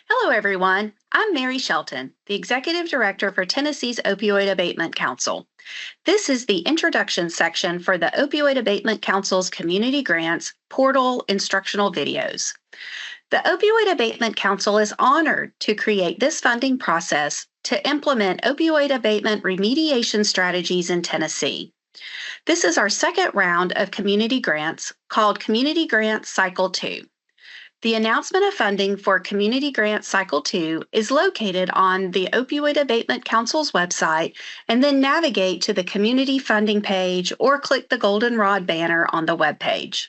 Hello, everyone. I'm Mary Shelton, the Executive Director for Tennessee's Opioid Abatement Council. This is the introduction section for the Opioid Abatement Council's Community Grants Portal instructional videos. The Opioid Abatement Council is honored to create this funding process to implement opioid abatement remediation strategies in Tennessee. This is our second round of community grants called Community Grants Cycle 2. The announcement of funding for Community Grant Cycle 2 is located on the Opioid Abatement Council's website, and then navigate to the Community Funding page or click the goldenrod banner on the webpage.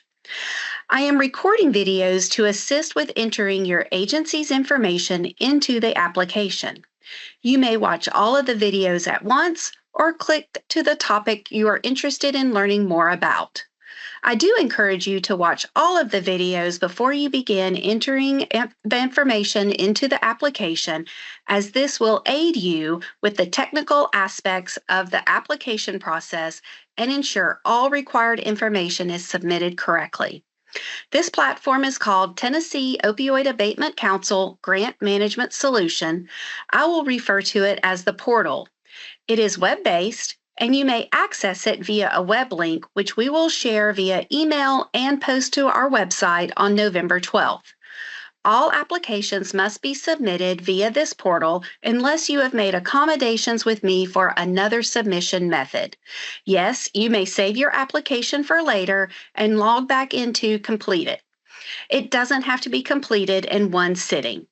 I am recording videos to assist with entering your agency's information into the application. You may watch all of the videos at once or click to the topic you are interested in learning more about. I do encourage you to watch all of the videos before you begin entering the information into the application, as this will aid you with the technical aspects of the application process and ensure all required information is submitted correctly. This platform is called Tennessee Opioid Abatement Council Grant Management Solution. I will refer to it as the portal. It is web-based, and you may access it via a web link, which we will share via email and post to our website on November 12th. All applications must be submitted via this portal unless you have made accommodations with me for another submission method. Yes, you may save your application for later and log back in to complete it. It doesn't have to be completed in one sitting.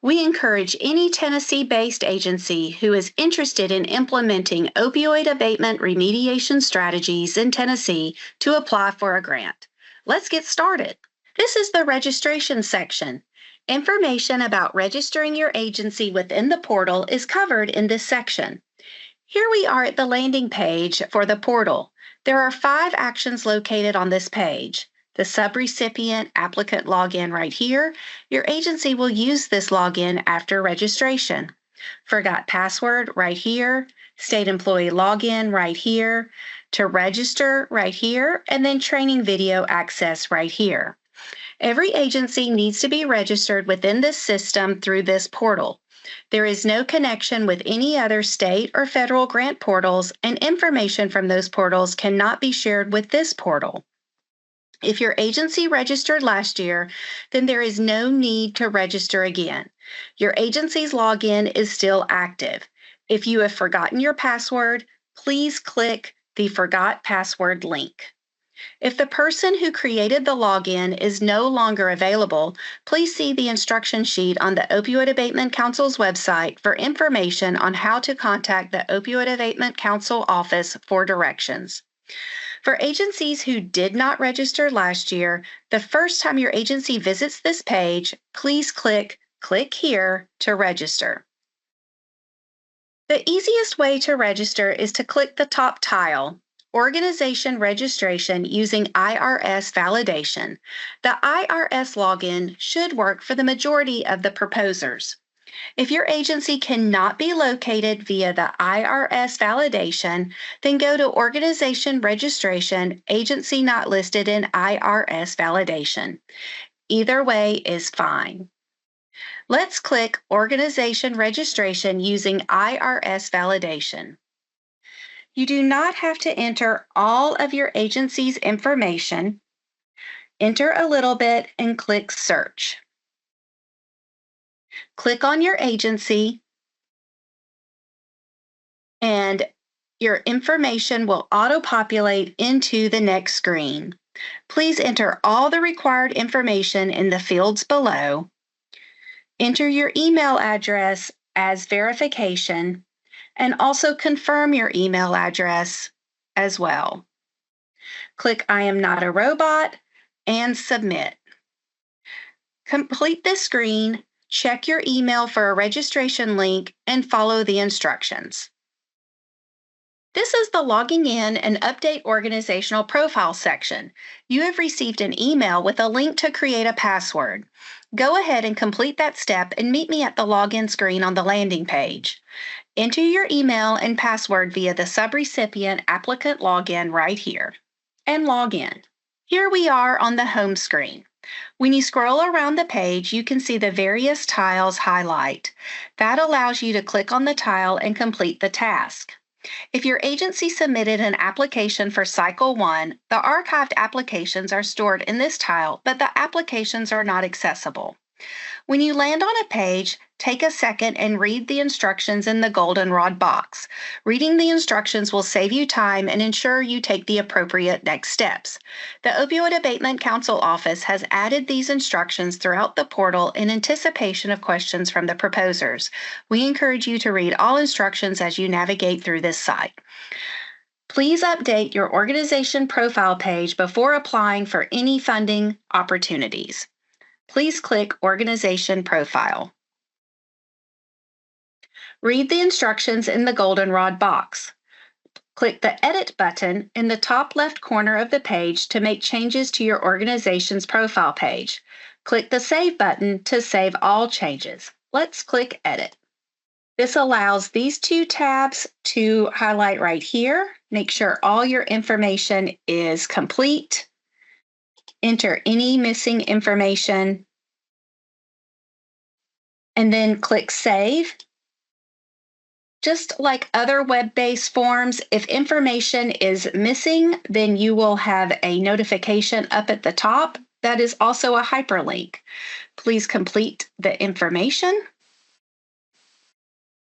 We encourage any Tennessee-based agency who is interested in implementing opioid abatement remediation strategies in Tennessee to apply for a grant. Let's get started. This is the registration section. Information about registering your agency within the portal is covered in this section. Here we are at the landing page for the portal. There are 5 actions located on this page. The subrecipient applicant login right here. Your agency will use this login after registration. Forgot password right here. State employee login right here. To register right here, and then training video access right here. Every agency needs to be registered within this system through this portal. There is no connection with any other state or federal grant portals, and information from those portals cannot be shared with this portal. If your agency registered last year, then there is no need to register again. Your agency's login is still active. If you have forgotten your password, please click the Forgot Password link. If the person who created the login is no longer available, please see the instruction sheet on the Opioid Abatement Council's website for information on how to contact the Opioid Abatement Council office for directions. For agencies who did not register last year, the first time your agency visits this page, please click here to register. The easiest way to register is to click the top tile, Organization Registration using IRS Validation. The IRS login should work for the majority of the proposers. If your agency cannot be located via the IRS validation, then go to Organization Registration, Agency Not Listed in IRS Validation. Either way is fine. Let's click Organization Registration using IRS Validation. You do not have to enter all of your agency's information. Enter a little bit and click Search. Click on your agency, and your information will auto-populate into the next screen. Please enter all the required information in the fields below. Enter your email address as verification, and also confirm your email address as well. Click I am not a robot and submit. Complete this screen. Check your email for a registration link and follow the instructions. This is the Logging In and Update Organizational Profile section. You have received an email with a link to create a password. Go ahead and complete that step and meet me at the login screen on the landing page. Enter your email and password via the subrecipient applicant login right here, and log in. Here we are on the home screen. When you scroll around the page, you can see the various tiles highlight. That allows you to click on the tile and complete the task. If your agency submitted an application for Cycle 1, the archived applications are stored in this tile, but the applications are not accessible. When you land on a page, take a second and read the instructions in the goldenrod box. Reading the instructions will save you time and ensure you take the appropriate next steps. The Opioid Abatement Council office has added these instructions throughout the portal in anticipation of questions from the proposers. We encourage you to read all instructions as you navigate through this site. Please update your organization profile page before applying for any funding opportunities. Please click Organization Profile. Read the instructions in the goldenrod box. Click the Edit button in the top left corner of the page to make changes to your organization's profile page. Click the Save button to save all changes. Let's click Edit. This allows these two tabs to highlight right here. Make sure all your information is complete. Enter any missing information, and then click Save. Just like other web-based forms, if information is missing, then you will have a notification up at the top that is also a hyperlink. Please complete the information.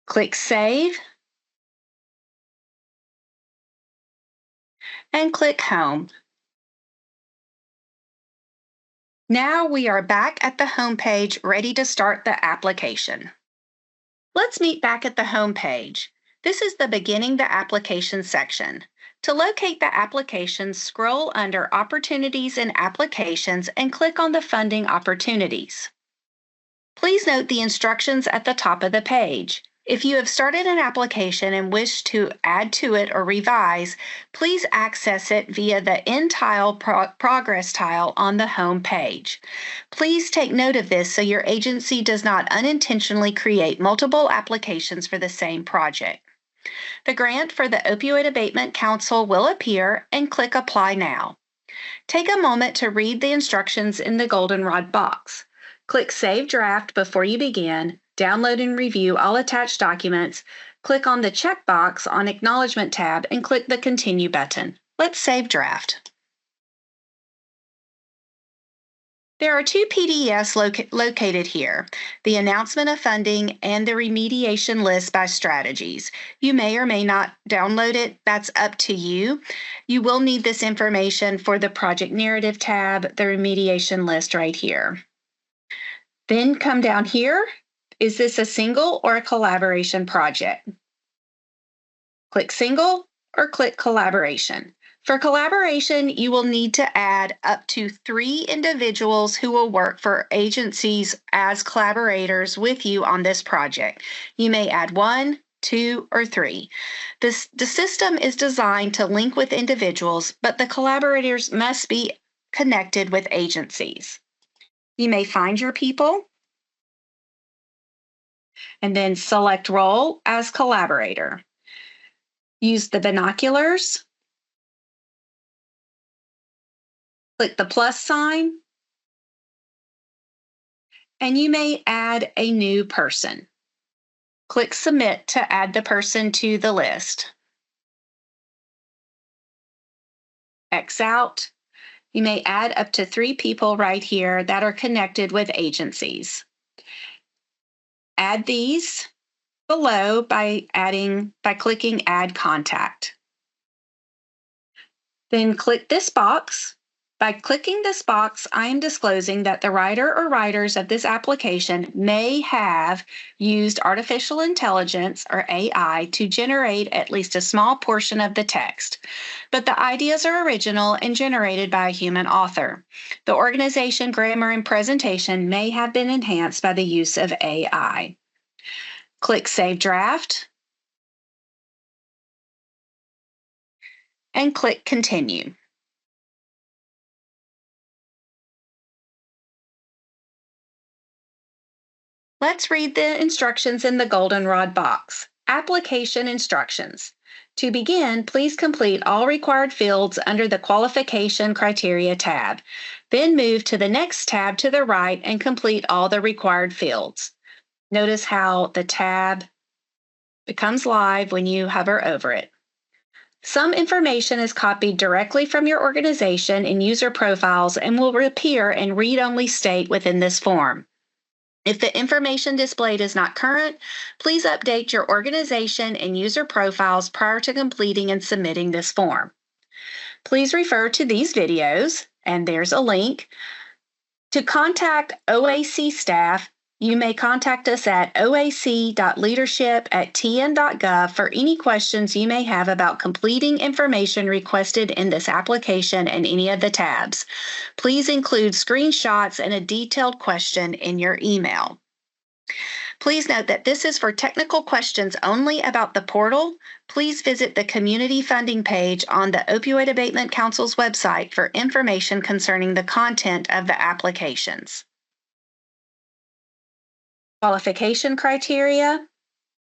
Click Save. And click Home. Now we are back at the home page, ready to start the application. Let's meet back at the home page. This is the Beginning the Application section. To locate the application, scroll under Opportunities and Applications and click on the Funding Opportunities. Please note the instructions at the top of the page. If you have started an application and wish to add to it or revise, please access it via the End Tile Progress tile on the home page. Please take note of this so your agency does not unintentionally create multiple applications for the same project. The grant for the Opioid Abatement Council will appear, and click Apply Now. Take a moment to read the instructions in the goldenrod box. Click Save Draft before you begin. Download and review all attached documents. Click on the checkbox on Acknowledgement tab and click the Continue button. Let's save draft. There are two PDFs located here, the announcement of funding and the remediation list by strategies. You may or may not download it. That's up to you. You will need this information for the project narrative tab, the remediation list right here. Then come down here. Is this a single or a collaboration project? Click Single or click Collaboration. For collaboration, you will need to add up to 3 individuals who will work for agencies as collaborators with you on this project. You may add 1, 2, or 3. The system is designed to link with individuals, but the collaborators must be connected with agencies. You may find your people and then select Role as Collaborator. Use the binoculars. Click the plus sign. And you may add a new person. Click Submit to add the person to the list. X out. You may add up to 3 people right here that are connected with agencies. Add these below by clicking Add Contact. Then click this box. By clicking this box, I am disclosing that the writer or writers of this application may have used artificial intelligence or AI to generate at least a small portion of the text, but the ideas are original and generated by a human author. The organization, grammar, and presentation may have been enhanced by the use of AI. Click Save Draft and click Continue. Let's read the instructions in the goldenrod box. Application instructions. To begin, please complete all required fields under the Qualification Criteria tab. Then move to the next tab to the right and complete all the required fields. Notice how the tab becomes live when you hover over it. Some information is copied directly from your organization in user profiles and will appear in read-only state within this form. If the information displayed is not current, please update your organization and user profiles prior to completing and submitting this form. Please refer to these videos, and there's a link. To contact OAC staff, you may contact us at oac.leadership@tn.gov for any questions you may have about completing information requested in this application and any of the tabs. Please include screenshots and a detailed question in your email. Please note that this is for technical questions only about the portal. Please visit the community funding page on the Opioid Abatement Council's website for information concerning the content of the applications. Qualification criteria.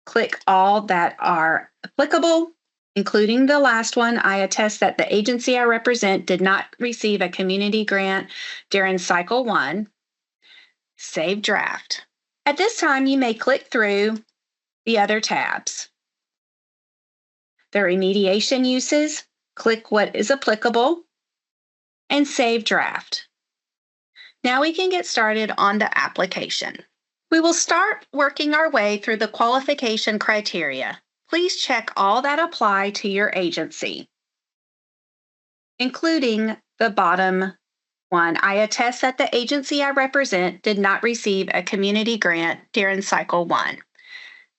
Click all that are applicable, including the last one. I attest that the agency I represent did not receive a community grant during Cycle 1. Save draft. At this time, you may click through the other tabs. The remediation uses, click what is applicable, and save draft. Now we can get started on the application. We will start working our way through the qualification criteria. Please check all that apply to your agency, including the bottom one. I attest that the agency I represent did not receive a community grant during Cycle 1.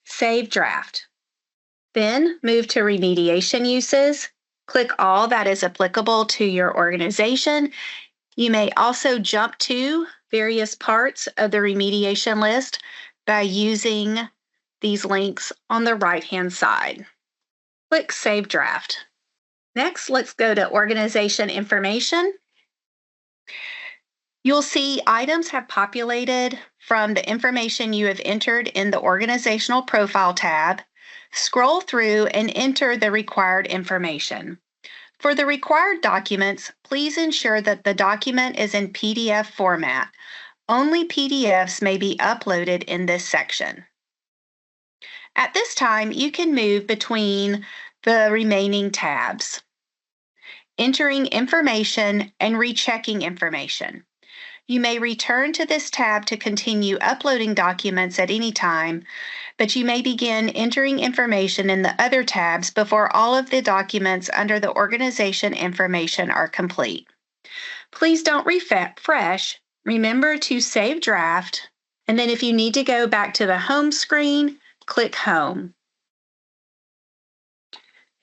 Save draft. Then move to remediation uses. Click all that is applicable to your organization. You may also jump to various parts of the remediation list by using these links on the right-hand side. Click Save Draft. Next, let's go to Organization Information. You'll see items have populated from the information you have entered in the Organizational Profile tab. Scroll through and enter the required information. For the required documents, please ensure that the document is in PDF format. Only PDFs may be uploaded in this section. At this time, you can move between the remaining tabs, entering information and rechecking information. You may return to this tab to continue uploading documents at any time, but you may begin entering information in the other tabs before all of the documents under the organization information are complete. Please don't refresh. Remember to save draft, and then if you need to go back to the home screen, click Home.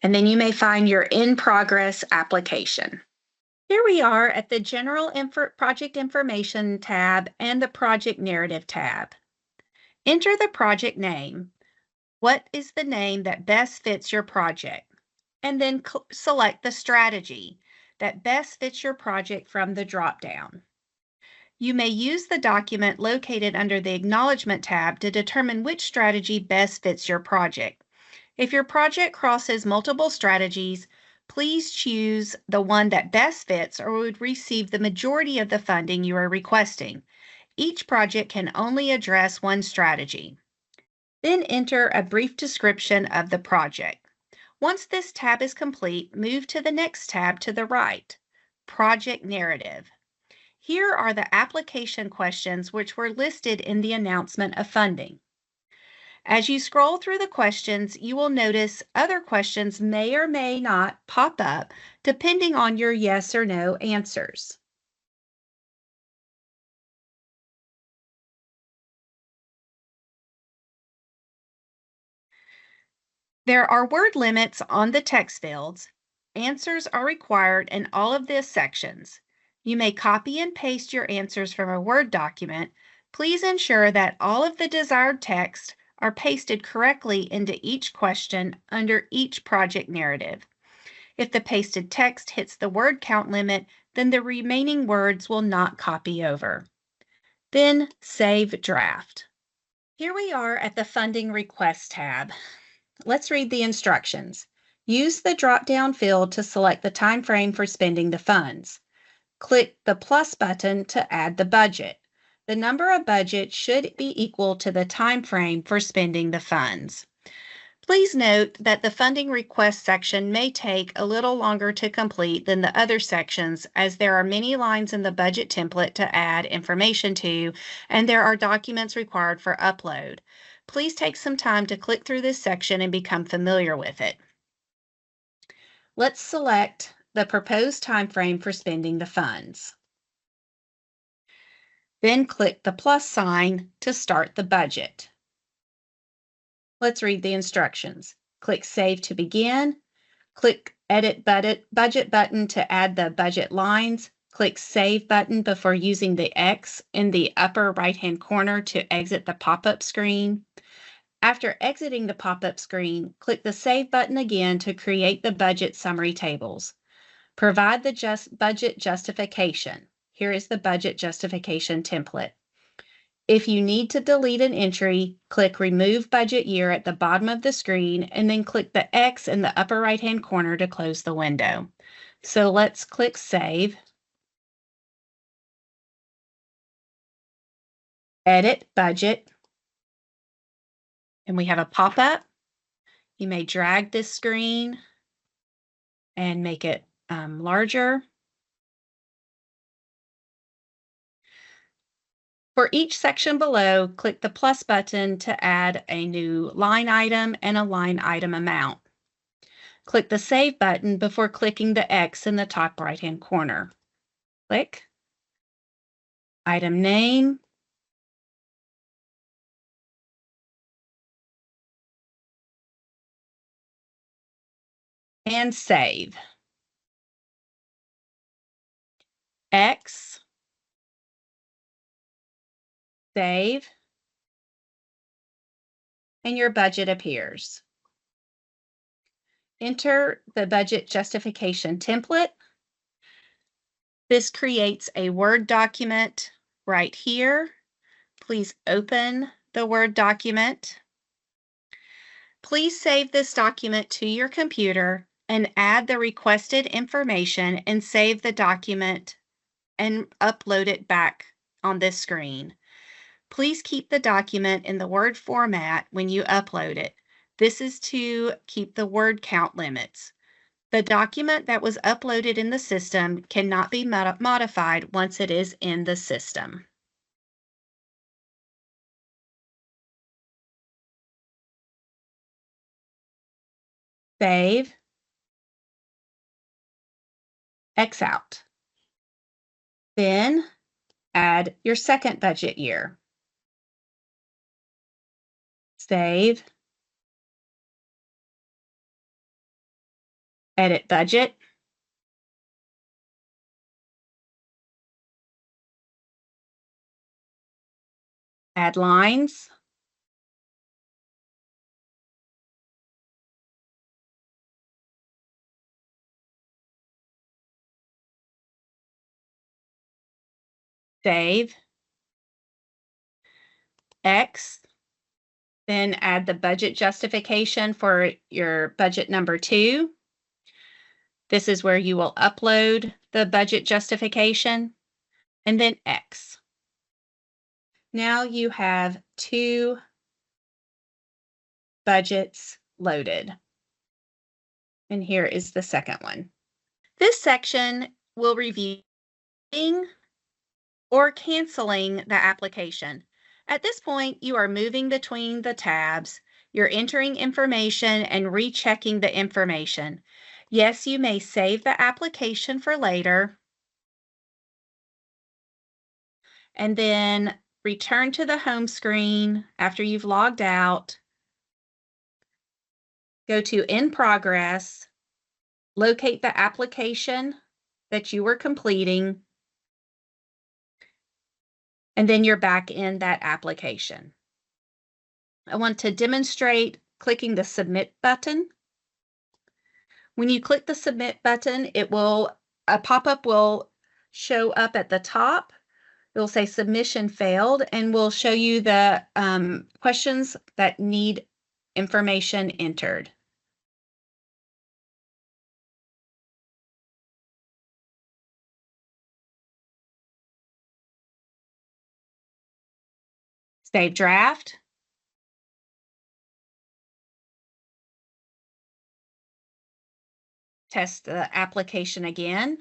And then you may find your In Progress application. Here we are at the General Project Information tab and the Project Narrative tab. Enter the project name. What is the name that best fits your project? And then select the strategy that best fits your project from the drop-down. You may use the document located under the Acknowledgement tab to determine which strategy best fits your project. If your project crosses multiple strategies, please choose the one that best fits or would receive the majority of the funding you are requesting. Each project can only address one strategy. Then enter a brief description of the project. Once this tab is complete, move to the next tab to the right, Project Narrative. Here are the application questions which were listed in the announcement of funding. As you scroll through the questions, you will notice other questions may or may not pop up depending on your yes or no answers. There are word limits on the text fields. Answers are required in all of the sections. You may copy and paste your answers from a Word document. Please ensure that all of the desired text are pasted correctly into each question under each project narrative. If the pasted text hits the word count limit, then the remaining words will not copy over. Then Save Draft. Here we are at the Funding Request tab. Let's read the instructions. Use the drop-down field to select the time frame for spending the funds. Click the plus button to add the budget. The number of budget should be equal to the time frame for spending the funds. Please note that the funding request section may take a little longer to complete than the other sections, as there are many lines in the budget template to add information to, and there are documents required for upload. Please take some time to click through this section and become familiar with it. Let's select the proposed time frame for spending the funds. Then click the plus sign to start the budget. Let's read the instructions. Click Save to begin. Click Edit Budget button to add the budget lines. Click Save button before using the X in the upper right-hand corner to exit the pop-up screen. After exiting the pop-up screen, click the Save button again to create the budget summary tables. Provide the budget justification. Here is the budget justification template. If you need to delete an entry, click Remove Budget Year at the bottom of the screen and then click the X in the upper right-hand corner to close the window. So let's click Save. Edit Budget. And we have a pop-up. You may drag this screen and make it larger. For each section below, click the plus button to add a new line item and a line item amount. Click the Save button before clicking the X in the top right-hand corner. Click. Item name. And save. X. Save. And your budget appears. Enter the budget justification template. This creates a Word document right here. Please open the Word document. Please save this document to your computer and add the requested information and save the document and upload it back on this screen. Please keep the document in the Word format when you upload it. This is to keep the word count limits. The document that was uploaded in the system cannot be modified once it is in the system. Save. X out. Then add your second budget year. Save. Edit budget. Add lines. Save. X. Then add the budget justification for your budget number 2. This is where you will upload the budget justification, and then X. Now you have 2 budgets loaded. And here is the second one. This section will review or canceling the application. At this point, you are moving between the tabs. You're entering information and rechecking the information. Yes, you may save the application for later and then return to the home screen after you've logged out. Go to In Progress, locate the application that you were completing, and then you're back in that application. I want to demonstrate clicking the Submit button. When you click the Submit button, a pop-up will show up at the top. It will say Submission Failed, and will show you the questions that need information entered. Save draft. Test the application again.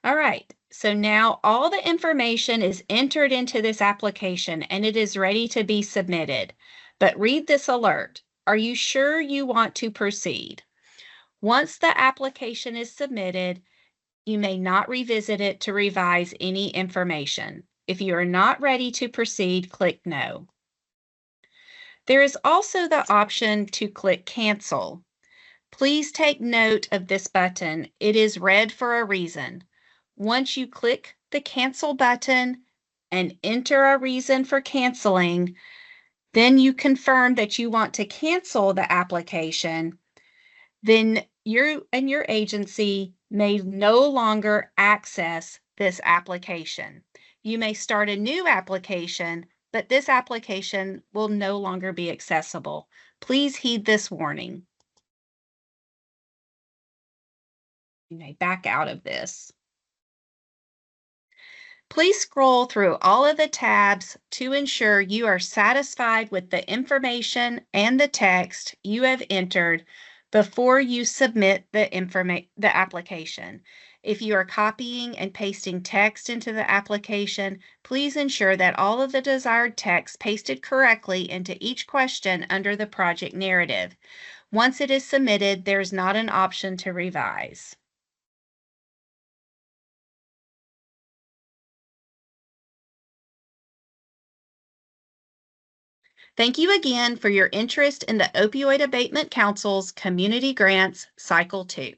All right, so now all the information is entered into this application and it is ready to be submitted. But read this alert. Are you sure you want to proceed? Once the application is submitted, you may not revisit it to revise any information. If you are not ready to proceed, click No. There is also the option to click Cancel. Please take note of this button. It is red for a reason. Once you click the Cancel button and enter a reason for canceling, then you confirm that you want to cancel the application, then you and your agency may no longer access this application. You may start a new application, but this application will no longer be accessible. Please heed this warning. You may back out of this. Please scroll through all of the tabs to ensure you are satisfied with the information and the text you have entered before you submit the application. If you are copying and pasting text into the application, please ensure that all of the desired text pasted correctly into each question under the project narrative. Once it is submitted, there is not an option to revise. Thank you again for your interest in the Opioid Abatement Council's Community Grants Cycle 2.